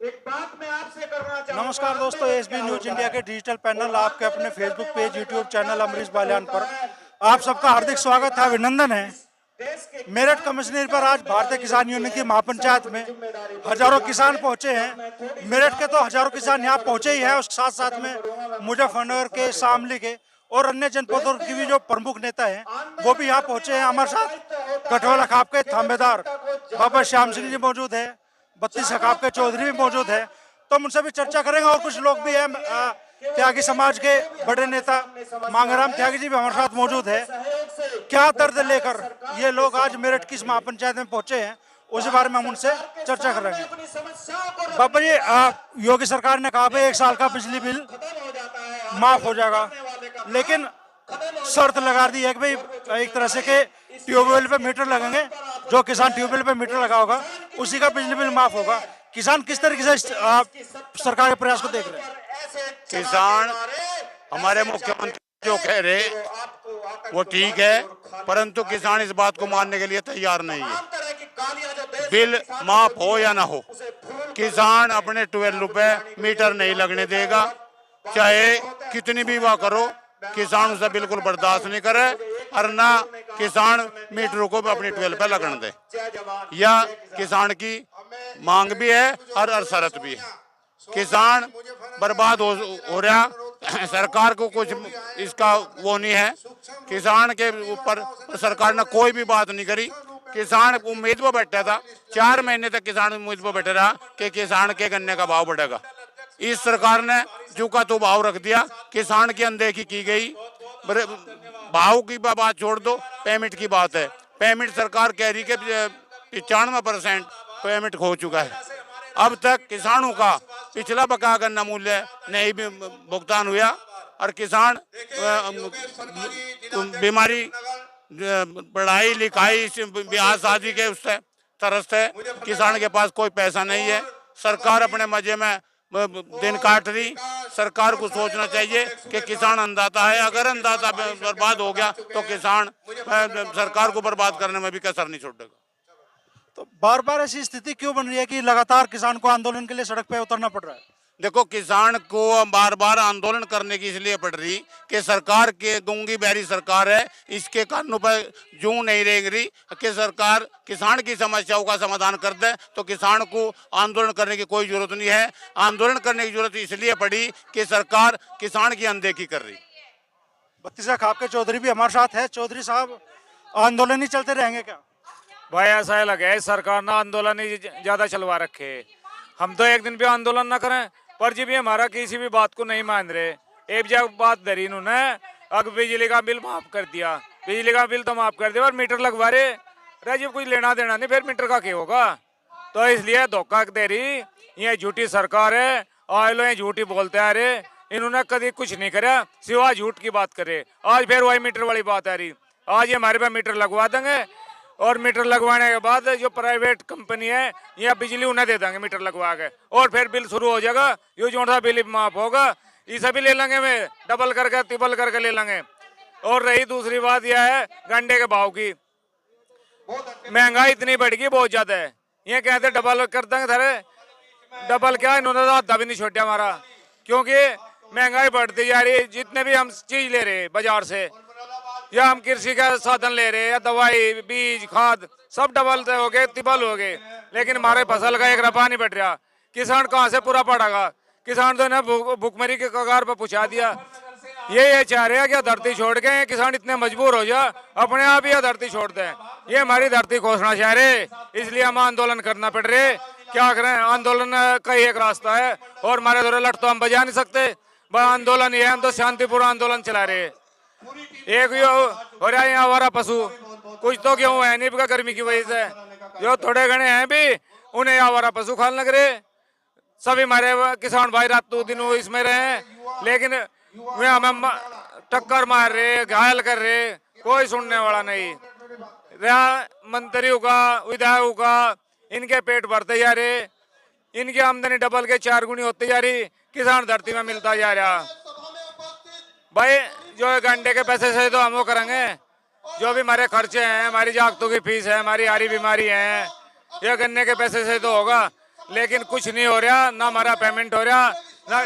एक बात मैं आपसे करना चाहूंगा। नमस्कार दोस्तों, एसबी न्यूज इंडिया के डिजिटल पैनल आपके अपने Facebook page, YouTube channel Amrish Baliyan पर आप सबका हार्दिक स्वागत है, अभिनंदन है। मेरठ कमिश्नरी पर आज भारतीय किसान यूनियन की महापंचायत में हजारों किसान पहुंचे हैं। मेरठ के तो हजारों किसान यहाँ पहुंचे ही हैं, उसके साथ साथ में मुजफ्फरनगर के, शामली के और अन्य जनपदों की भी जो प्रमुख नेता हैं वो भी यहाँ पहुंचे हैं। हमारे साथ कठोला खाप के थामेदार बाबा श्याम सिंह जी मौजूद है, 32 खाप के चौधरी भी मौजूद है, तो हम उनसे भी चर्चा करेंगे। और कुछ लोग भी हैं, त्यागी समाज के बड़े नेता मांगराम त्यागी जी भी हमारे साथ मौजूद है। क्या दर्द लेकर ये लोग आज मेरठ की इस महापंचायत में पहुंचे हैं, उसी बारे में हम उनसे चर्चा करेंगे। बाबा जी, योगी सरकार ने कहा भाई 1 साल का बिजली बिल माफ हो जाएगा, लेकिन शर्त लगा दी है कि भाई एक तरह से के ट्यूबवेल पे मीटर लगेंगे, जो किसान ट्यूबवेल पे मीटर लगा होगा उसी का बिजली बिल माफ होगा। किसान किस तरीके से सरकार के प्रयास को देख रहे हैं? किसान हमारे मुख्यमंत्री जो कह रहे वो ठीक है, परंतु किसान इस बात को मानने के लिए तैयार नहीं है। बिल माफ हो या ना हो, किसान अपने 12 रुपए मीटर नहीं लगने देगा, चाहे कितनी भी वाह करो। किसान उसे बिल्कुल बर्दाश्त नहीं करे और ना किसान मीटरों को भी अपनी 12 पे लगने दे। यह किसान की मांग भी है और शर्त भी है। किसान बर्बाद हो रहा, सरकार को कुछ इसका वो नहीं है। किसान के ऊपर सरकार ने कोई भी बात नहीं करी। किसान उम्मीद पर बैठा था, 4 महीने तक किसान उम्मीद पर बैठा रहा कि किसान के गन्ने का भाव बढ़ेगा। इस सरकार ने जो का तो भाव रख दिया, किसान की अनदेखी की गई। भाव की बात छोड़ दो, पेमेंट की बात है। पेमेंट सरकार कह रही कि 95% पेमेंट हो चुका है। अब तक किसानों का पिछला बकाया गन्ना मूल्य नहीं भी भुगतान हुआ और किसान बीमारी, पढ़ाई लिखाई, ब्याह शादी के उससे तरस है। किसान के पास कोई पैसा नहीं है। सरकार अपने मजे में दिन काट रही। सरकार को सोचना चाहिए कि किसान अन्नदाता है, अगर अन्नदाता बर्बाद हो गया तो किसान सरकार को बर्बाद करने में भी कसर नहीं छोड़ेगा। तो बार बार ऐसी स्थिति क्यों बन रही है कि लगातार किसान को आंदोलन के लिए सड़क पे उतरना पड़ रहा है? देखो, किसान को बार बार आंदोलन करने की इसलिए पड़ रही कि सरकार के गूंगी बहरी सरकार है, इसके कानूनों पर जूं नहीं रेंग रही कि सरकार किसान की समस्याओं का समाधान कर दे। तो किसान को आंदोलन करने की कोई जरूरत नहीं है। आंदोलन करने की जरूरत इसलिए पड़ी कि सरकार किसान की अनदेखी कर रही। 32 खाप के चौधरी भी हमारे साथ है। चौधरी साहब, आंदोलन ही चलते रहेंगे क्या? भाई ऐसा लगे सरकार ना आंदोलन ही ज्यादा चलवा रखे। हम तो एक दिन भी आंदोलन ना करें, पर जी भी हमारा किसी भी बात को नहीं मान रहे। एक जगह बात धरी इन्होंने, अब बिजली का बिल माफ कर दिया, बिजली का बिल तो माफ कर दिया और मीटर लगवा रहे। जब कुछ लेना देना नहीं, फिर मीटर का क्या होगा? तो इसलिए धोखा दे रही। ये झूठी सरकार है, आज लोग झूठी बोलते आ रहे। इन्होंने कभी कुछ नहीं करा सिवा झूठ की बात करे। आज फिर वही मीटर वाली बात आ रही। आज ये हमारे पास मीटर लगवा देंगे और मीटर लगवाने के बाद जो प्राइवेट कंपनी है या बिजली उन्हें दे देंगे मीटर लगवा के, और फिर बिल शुरू हो जाएगा। ये जो बिल माफ होगा इसे भी ले लेंगे, मैं डबल करके ट्रिपल करके ले लेंगे। और रही दूसरी बात यह है गंडे के भाव की, महंगाई इतनी बढ़ गई, बहुत ज्यादा है। ये कहते डबल कर देंगे, थारे डबल क्या, इन्होंने तो आधा भी नहीं छोड़ा हमारा, क्योंकि महंगाई बढ़ती जा रही है। जितने भी हम चीज ले रहे बाजार से, या हम कृषि का साधन ले रहे हैं, या दवाई, बीज, खाद, सब डबल हो गए, ट्रिपल हो गए, लेकिन हमारे फसल का 1 रुपया नहीं बढ़ रहा। किसान कहाँ से पूरा पड़ेगा? किसान तो ना भुखमरी के कगार पर पहुंचा दिया। ये चाह रहे हैं कि धरती छोड़ के किसान इतने मजबूर हो जाए अपने आप ही धरती छोड़ दें। ये हमारी धरती खोसना चाह रहे, इसलिए हम आंदोलन करना पड़ रहे। क्या करें, आंदोलन का एक रास्ता है और हमारे द्वारा लट तो हम बजा नहीं सकते। आंदोलन ये, हम तो शांतिपूर्ण आंदोलन चला रहे। एक हो रहा है हमारा पशु, कुछ तो क्यों है नहीं गर्मी की वजह से, जो थोड़े घने हैं भी उन्हें हमारा पशु खाने लग रहे। सभी हमारे किसान भाई रातों दिनों इसमें रहे, लेकिन वे हमें टक्कर मार रहे, घायल कर रहे, कोई सुनने वाला नहीं। मंत्रियों का, विधायकों का, इनके पेट भरते जा रहे, इनकी आमदनी डबल के 4 गुनी होती जा रही, किसान धरती में मिलता जा रहा। भाई जो गंडे के पैसे से तो हम वो करेंगे, जो भी हमारे खर्चे हैं, हमारी जागतों की फीस है, हमारी हारी बीमारी है, ये गन्ने के पैसे से तो होगा। लेकिन कुछ नहीं हो रहा, ना हमारा पेमेंट हो रहा, ना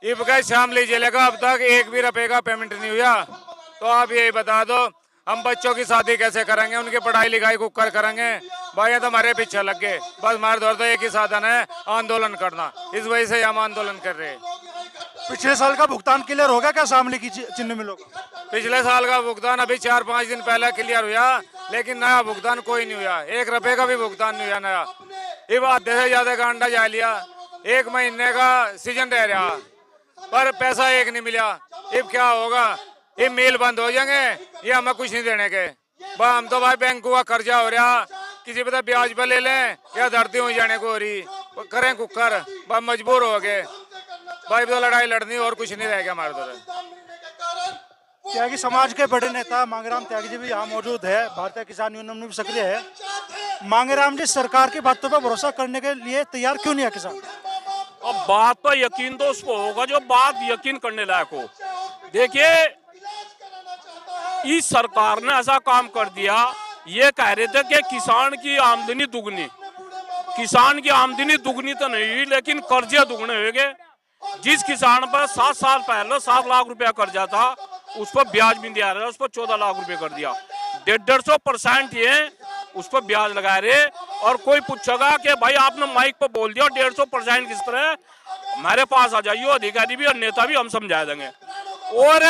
इब गए शामली जिले का अब तक 1 भी रुपए का पेमेंट नहीं हुआ। तो आप यही बता दो हम बच्चों की शादी कैसे करेंगे, उनकी पढ़ाई लिखाई को कर करेंगे। भाई तो हमारे पीछे लग गए, बस हमारे दौर तो एक ही साधन है आंदोलन करना, इस वजह से हम आंदोलन कर रहे हैं। पिछले साल का भुगतान क्लियर हो गया क्या शामली की चिन्ह मिलों का? पिछले साल का भुगतान अभी 4-5 दिन पहले क्लियर हुआ, लेकिन नया भुगतान कोई नहीं हुआ, 1 रुपए का भी भुगतान नहीं हुआ नया। ये आधे से ज्यादा का अंडा जा लिया, 1 महीने का सीजन रह रहा पर पैसा एक नहीं मिला। अब क्या होगा, ये मिल बंद हो जाएंगे, ये हमें कुछ नहीं देने के। हम तो भाई बैंकों का कर्जा हो रहा, किसी पे ब्याज पर ले लें या धरती हो जाने को हो रही, करें कुकर, बस मजबूर हो गए भाई, तो लड़ाई लड़नी और कुछ नहीं रह गया हमारे तरफ। त्यागी समाज के बड़े नेता मांगेराम त्यागी जी भी यहाँ मौजूद है, भारतीय किसान यूनियन में भी सक्रिय है। मांगेराम जी, सरकार की बातों पर भरोसा करने के लिए तैयार क्यों नहीं है किसान? अब बात पर यकीन तो उसको होगा जो बात यकीन करने लायक हो। देखिए, इस सरकार ने ऐसा काम कर दिया, ये कह रहे थे कि किसान की आमदनी दुगनी, किसान की आमदनी दुगनी तो नहीं हुई लेकिन कर्जे दुगने हो गए। जिस किसान पर 7 साल पहले 7 लाख रुपया कर्जा था, उस पर ब्याज भी दिया रहा है, उस पर 14 लाख रुपए कर दिया। 150% ये उस पर ब्याज लगा रहे। और कोई पूछेगा कि भाई आपने माइक पर बोल दिया 150% किस तरह, हमारे पास आ जाइए, अधिकारी भी और नेता भी, हम समझा देंगे। और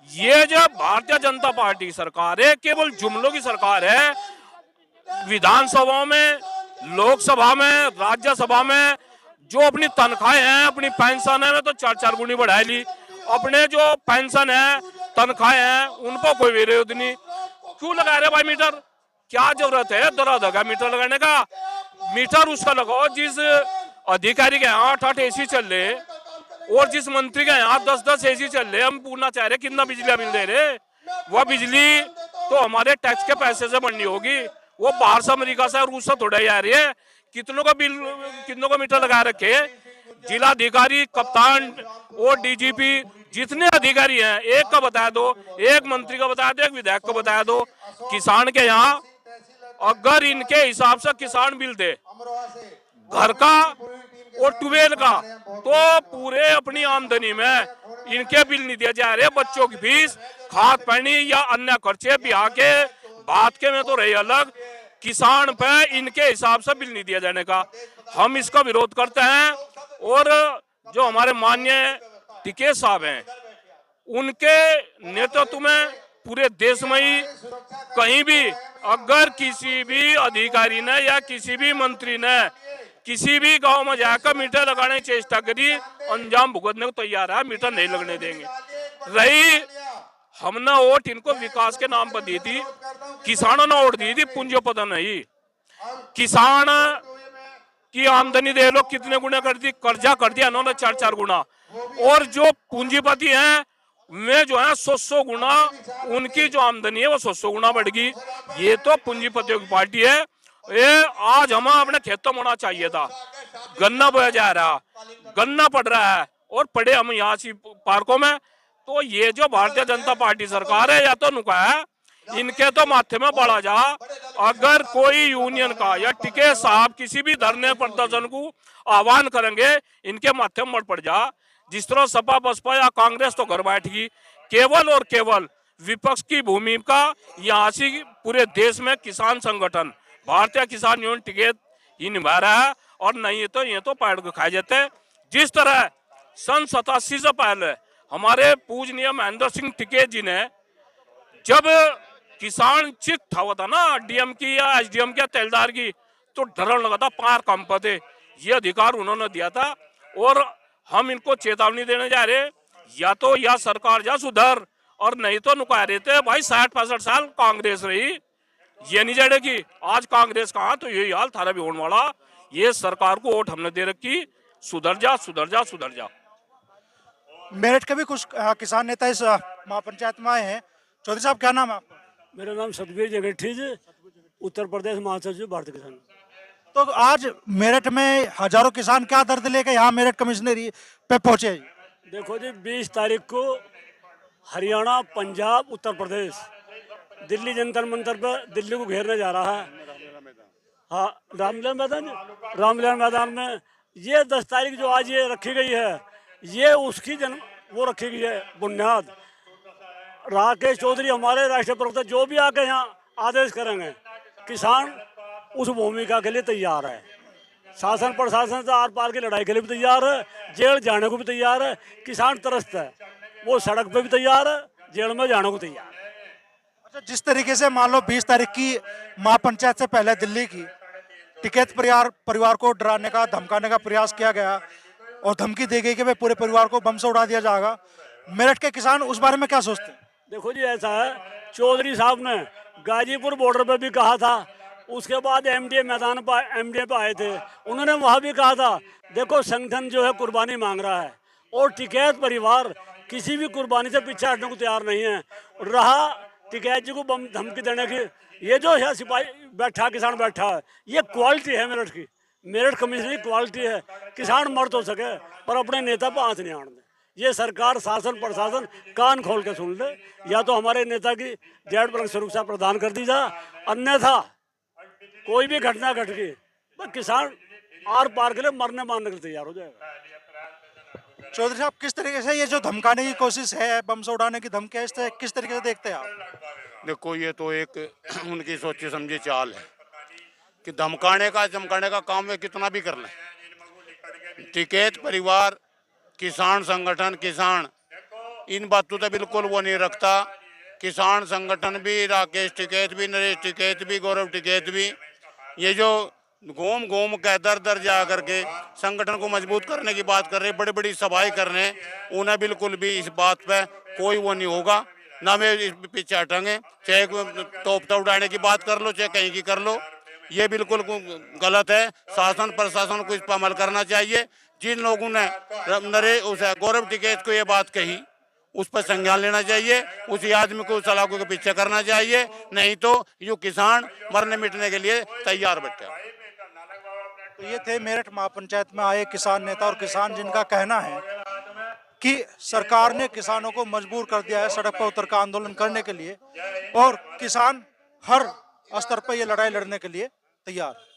ये जो भारतीय जनता पार्टी की सरकार है, केवल जुमलों की सरकार है। विधानसभा में, लोकसभा में, राज्यसभा में जो अपनी तनख्वाहें हैं, अपनी पेंशन है, तो 4-4 गुनी बढ़ा ली। अपने जो पेंशन है, तनख्वाहें हैं, उन पर कोई विरोध नहीं। क्यों लगा रहे भाई मीटर? क्या जरूरत है दरा मीटर लगाने का? मीटर उसका लगाओ जिस अधिकारी के यहाँ 8-8 एसी चल रहे और जिस मंत्री के यहाँ 10-10 एसी चल रहे। हम पूछना चाह रहे कितना बिजली बिल दे रहे, वह बिजली तो हमारे टैक्स के पैसे से बननी होगी, वो बाहर से अमेरिका से रूस से थोड़ा ही आ रही है। कितनों का बिल, कितनों का मीटर लगा रखे? जिला अधिकारी, कप्तान और डीजीपी जितने अधिकारी हैं, एक का बता दो, एक मंत्री का बता दो, एक विधायक को बता दो। किसान के यहाँ अगर इनके हिसाब से किसान बिल दे घर का और ट्यूबवेल का, तो पूरे अपनी आमदनी में इनके बिल नहीं दिए जा रहे। बच्चों की फीस, खाद पानी या अन्य खर्चे, ब्याह के बात के में तो रही अलग, किसान पे इनके हिसाब से बिल नहीं दिया जाने का। हम इसका विरोध करते हैं। और जो हमारे माननीय टिकैत साहब हैं, उनके नेतृत्व में पूरे देश में ही कहीं भी अगर किसी भी अधिकारी ने या किसी भी मंत्री ने किसी भी गांव में जाकर मीटर लगाने की चेष्टा करी, अंजाम भुगतने को तैयार है, मीटर नहीं लगने देंगे। रही हमने वोट इनको विकास के नाम पर दी थी, किसानों ने वोट दी थी पूंजीपति नहीं। किसान की आमदनी दे लो कितने गुना कर दी, कर्जा कर दिया इन्होंने 4-4 गुना। और जो पूंजीपति हैं वे जो है 100 गुना, उनकी जो आमदनी है वो 100 गुना बढ़ गई। ये तो पूंजीपतियों की पार्टी है। ये आज हमें अपने खेतों में होना चाहिए था, गन्ना बोया जा रहा, गन्ना पड़ रहा है और पड़े हम यहाँ सी पार्कों में। तो ये जो भारतीय जनता पार्टी सरकार है, या तो नुका है, इनके तो माथे में बढ़ा जा। अगर कोई यूनियन का या टिकैत साहब किसी भी धरने प्रदर्शन को आह्वान करेंगे, इनके माथे में पड़ जा। जिस तरह सपा बसपा या कांग्रेस तो घर बैठेगी, केवल और केवल विपक्ष की भूमिका यहाँ से पूरे देश में किसान संगठन भारतीय किसान यूनियन टिकैत ही निभा रहा है। और नहीं तो ये तो पैड को खाए जाते हैं। जिस तरह सन 87 से पहले हमारे पूजनीय महेंद्र सिंह टिकैत जी ने, जब किसान चिट हुआ था ना डीएम की या एसडीएम की, तेलदार की, तो डरने लगा था, पार कंप थे। ये अधिकार उन्होंने दिया था। और हम इनको चेतावनी देने जा रहे, या तो यह सरकार जा सुधर, और नहीं तो नुका रहे थे भाई 60-65 साल कांग्रेस रही, ये नहीं जड़ेगी। आज कांग्रेस कहा तो यही हाल थारा भी होने वाला। ये सरकार को वोट हमने दे रखी, सुधर जा सुधर जा सुधर जा। मेरठ के भी कुछ किसान नेता इस महापंचायत में आए हैं। चौधरी साहब, क्या नाम है आपका? मेरा नाम सतबीर जगठीज, उत्तर प्रदेश महासचिव भारतीय किसान। तो आज मेरठ में हजारों किसान क्या दर्द लेकर यहाँ मेरठ कमिश्नरी पे पहुंचे? देखो जी, 20 तारीख को हरियाणा, पंजाब, उत्तर प्रदेश दिल्ली जंतर मंतर पर दिल्ली को घेरने जा रहा है। हाँ, रामलीला मैदान में ये 10 तारीख जो आज ये रखी गई है, ये उसकी वो रखी गई है बुनियाद। राकेश चौधरी हमारे राष्ट्रीय प्रवक्ता जो भी आके यहाँ आदेश करेंगे, किसान उस भूमिका के लिए तैयार है। शासन प्रशासन से आर पार की लड़ाई के लिए भी तैयार है, जेल जाने को भी तैयार है। किसान तरसता है, वो सड़क पे भी तैयार है, जेल में जाने को तैयार है। अच्छा, जिस तरीके से मान लो 20 तारीख की महापंचायत से पहले दिल्ली की टिकैत परिवार को डराने का, धमकाने का प्रयास किया गया और धमकी दी गई कि भाई पूरे परिवार को बम से उड़ा दिया जाएगा, मेरठ के किसान उस बारे में क्या सोचते हैं? देखो जी, ऐसा है, चौधरी साहब ने गाजीपुर बॉर्डर पे भी कहा था, उसके बाद एमडीए मैदान पर एमडीए पे आए थे, उन्होंने वहाँ भी कहा था देखो संगठन जो है कुर्बानी मांग रहा है और टिकैत परिवार किसी भी कुर्बानी से पीछे हटने को तैयार नहीं है। रहा टिकैत जी को बम धमकी देने की, ये जो है सिपाही बैठा, किसान बैठा है, ये क्वालिटी है मेरठ की। मेरठ कमिश्नर की क्वालिटी है, किसान मर तो सके पर अपने नेता पर आंच नहीं आने दे। ये सरकार, शासन प्रशासन कान खोल के सुन ले, या तो हमारे नेता की जेड वर्ग सुरक्षा प्रदान कर दी जा, अन्यथा कोई भी घटना घट गई तो किसान आर पार के लिए मरने मारने के लिए तैयार हो जाएगा। चौधरी साहब, किस तरीके से ये जो धमकाने की कोशिश है, बम से उड़ाने की धमकी है, इससे किस तरीके से देखते हैं आप? देखो, ये तो एक उनकी सोची समझी चाल है कि धमकाने का काम वे कितना भी कर लें। टिकैत परिवार, किसान संगठन, किसान इन बातों से बिल्कुल वो नहीं रखता। किसान संगठन भी, राकेश टिकैत भी, नरेश टिकैत भी, गौरव टिकैत भी, ये जो घूम घूम के दर दर जा करके संगठन को मजबूत करने की बात कर रहे, बड़ी बड़ी सभाएं कर रहे हैं, उन्हें बिल्कुल भी इस बात पे कोई वो नहीं होगा, ना वे इस पीछे हटेंगे। चाहे तोप उड़ाने की बात कर लो, चाहे कहीं की कर लो, ये बिल्कुल गलत है। शासन प्रशासन को इस पर अमल करना चाहिए। जिन लोगों ने गौरव टिकैत को ये बात कही, उस पर संज्ञान लेना चाहिए, उसी आदमी को सलाखों के पीछे करना चाहिए, नहीं तो ये किसान मरने मिटने के लिए तैयार बैठे। तो ये थे मेरठ महापंचायत में आए किसान नेता और किसान, जिनका कहना है कि सरकार ने किसानों को मजबूर कर दिया है सड़क पर उतर कर आंदोलन करने के लिए और किसान हर स्तर पर ये लड़ाई लड़ने के लिए तैयार है।